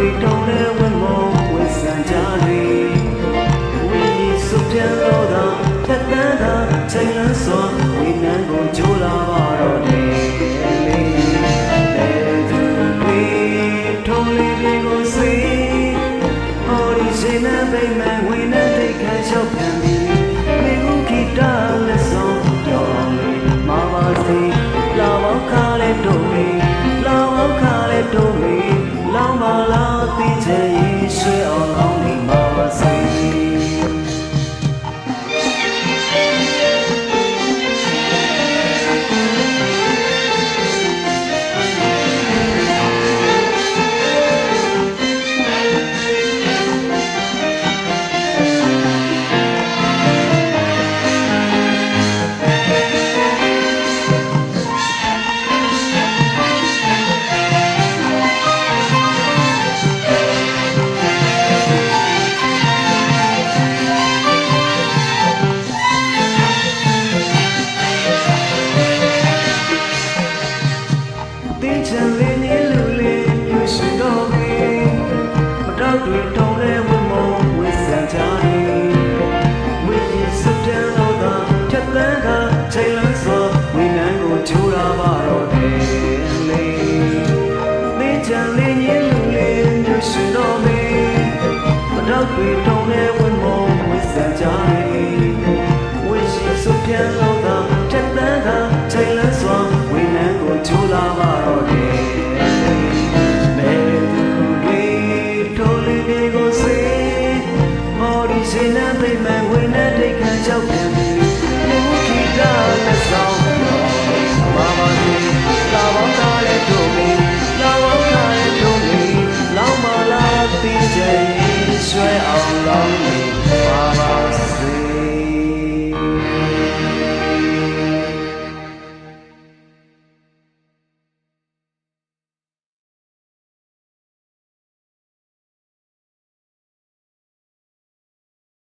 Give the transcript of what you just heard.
တွေတုံးတဲ့ဝင်းမောဝစ်ဆန်ကြတွေဝီစုပြန်လို့သာဖြတ်တန်းသာချိန်လန်းစွာဝိနန်းကိုကြိုးလာပါတော့တယ်တဲ့သူတွေထုံးလေးတွေကိုစေဟောဒီရှင်နဲ့ဗိမာန်ဝိနန်းတိတ်ခါရောက်ပြန်ပြီမိခုခိတာလက်ဆောင်တော်လေးမာပါစေလာပေါင်းခါလေးတို့မေလာပေါင်းခါလေးတို့မေလောင်းပါလားသိချင်ရင်ရွှေအောင်လောင်းနေမာပါစေတွေတုံးတဲ့ဝင်းမောဝစ်ဆန်ကြတယ်ဝီကြီးစတဲ့လို့သာဖြတ်တန်းကချိန်လန်းစွာဝိနန်းကိုကြိုးလာပါတော့တယ်လေနေချင်လေးညလူလေးညွှန်တော်မေမတော့တွေ